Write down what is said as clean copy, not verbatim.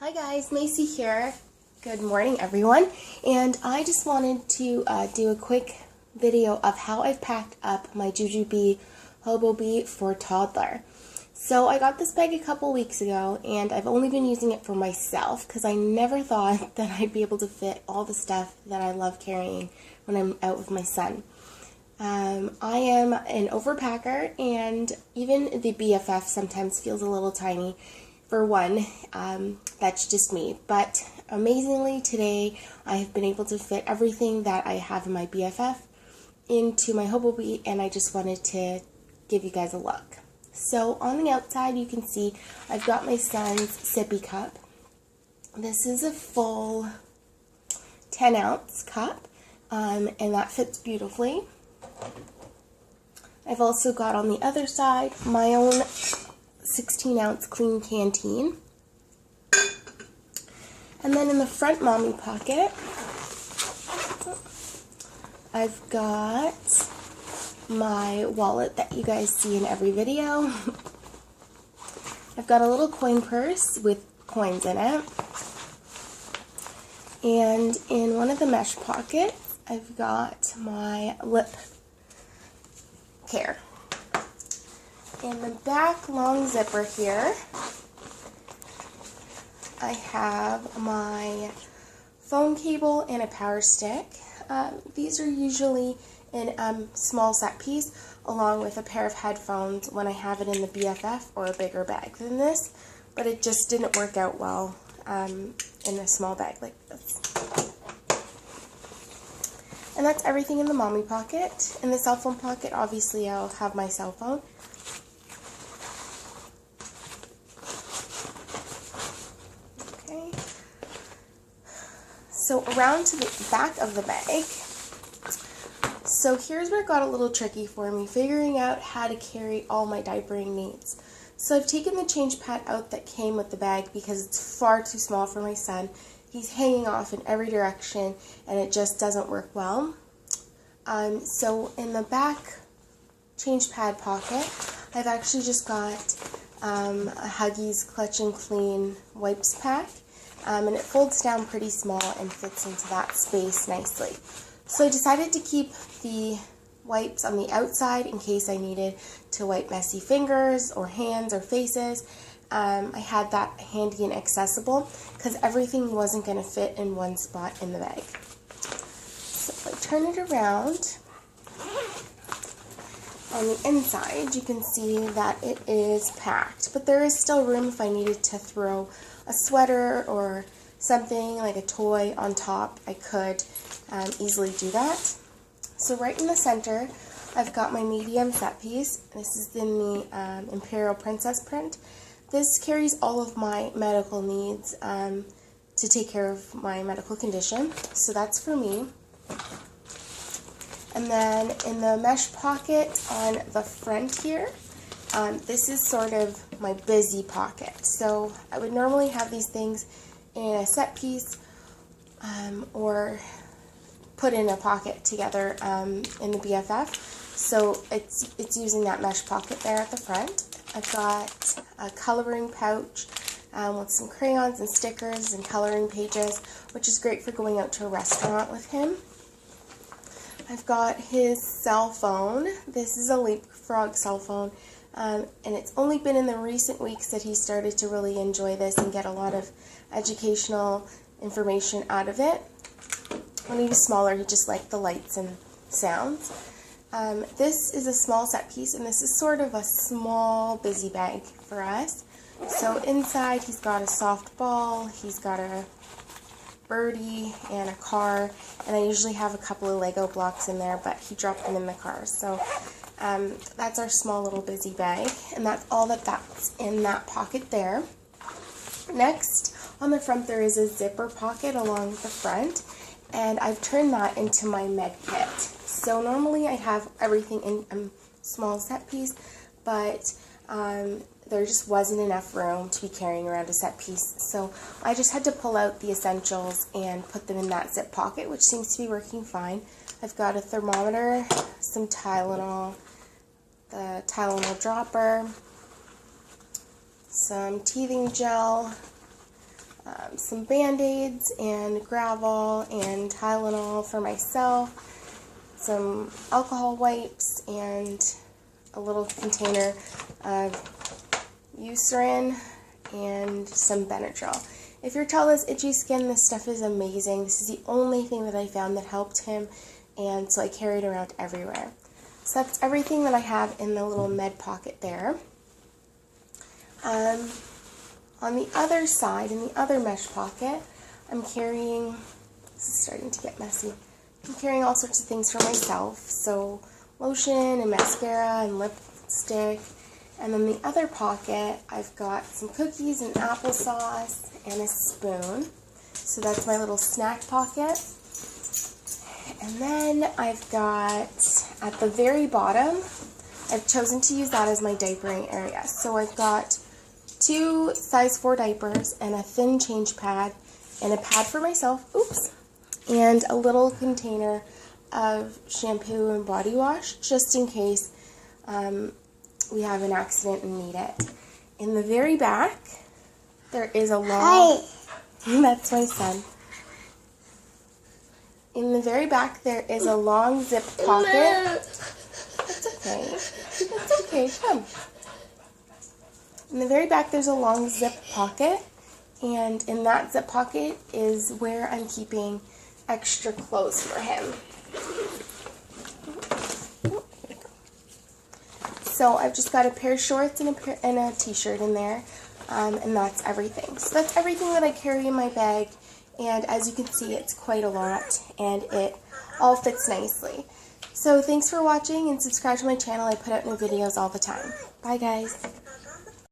Hi guys, Macy here. Good morning everyone, and I just wanted to do a quick video of how I've packed up my Jujube Hobobe for Toddler. So I got this bag a couple weeks ago and I've only been using it for myself because I never thought that I'd be able to fit all the stuff that I love carrying when I'm out with my son. I am an overpacker, and even the BFF sometimes feels a little tiny. For one, that's just me, but amazingly today I have been able to fit everything that I have in my BFF into my Hobobe, and I just wanted to give you guys a look. So on the outside you can see I've got my son's sippy cup. This is a full 10-ounce cup, and that fits beautifully. I've also got on the other side my own 16-ounce clean canteen. And then in the front mommy pocket, I've got my wallet that you guys see in every video. I've got a little coin purse with coins in it. And in one of the mesh pockets, I've got my lip care. In the back long zipper here, I have my phone cable and a power stick. These are usually in a small set piece along with a pair of headphones when I have it in the BFF or a bigger bag than this, but it just didn't work out well in a small bag like this. And that's everything in the mommy pocket. In the cell phone pocket, obviously I'll have my cell phone. So around to the back of the bag, so here's where it got a little tricky for me, figuring out how to carry all my diapering needs. So I've taken the change pad out that came with the bag because it's far too small for my son. He's hanging off in every direction and it just doesn't work well. So in the back change pad pocket, I've actually just got a Huggies Clutch and Clean wipes pack. And it folds down pretty small and fits into that space nicely. So I decided to keep the wipes on the outside in case I needed to wipe messy fingers or hands or faces. I had that handy and accessible because everything wasn't going to fit in one spot in the bag. So if I turn it around, on the inside you can see that it is packed, but there is still room if I needed to throw a sweater or something like a toy on top. I could easily do that. So right in the center I've got my medium set piece. This is in the Imperial Princess print. This carries all of my medical needs to take care of my medical condition, so that's for me. And then in the mesh pocket on the front here, this is sort of my busy pocket. So I would normally have these things in a set piece or put in a pocket together in the BFF. So it's using that mesh pocket there at the front. I've got a coloring pouch with some crayons and stickers and coloring pages, which is great for going out to a restaurant with him. I've got his cell phone. This is a Leapfrog cell phone. And it's only been in the recent weeks that he started to really enjoy this and get a lot of educational information out of it. When he was smaller, he just liked the lights and sounds. This is a small set piece, and this is sort of a small busy bag for us. So inside he's got a soft ball, he's got a birdie and a car, and I usually have a couple of Lego blocks in there, but he dropped them in the car. So that's our small little busy bag, and that's all that's in that pocket there. Next, on the front there is a zipper pocket along the front, and I've turned that into my med kit. So normally I have everything in a small set piece, but there just wasn't enough room to be carrying around a set piece. So I just had to pull out the essentials and put them in that zip pocket, which seems to be working fine. I've got a thermometer, some Tylenol, the Tylenol dropper, some teething gel, some Band-Aids and gravel and Tylenol for myself, some alcohol wipes, and a little container of Eucerin and some Benadryl. If your child has itchy skin, this stuff is amazing. This is the only thing that I found that helped him, and so I carry it around everywhere. So that's everything that I have in the little med pocket there. On the other side, in the other mesh pocket, I'm carrying, this is starting to get messy, I'm carrying all sorts of things for myself, so lotion and mascara and lipstick. And then the other pocket, I've got some cookies and applesauce and a spoon. So that's my little snack pocket. And then I've got, at the very bottom, I've chosen to use that as my diapering area. So I've got 2 size 4 diapers and a thin change pad and a pad for myself, oops, and a little container of shampoo and body wash, just in case we have an accident and need it. In the very back, there is a long, that's my son. In the very back, there is a long zip pocket. That's okay. That's okay, come. In the very back, there's a long zip pocket, and in that zip pocket is where I'm keeping extra clothes for him. So I've just got a pair of shorts and a t-shirt in there, and that's everything. So that's everything that I carry in my bag, and as you can see, it's quite a lot, and it all fits nicely. So thanks for watching, and subscribe to my channel. I put out new videos all the time. Bye, guys.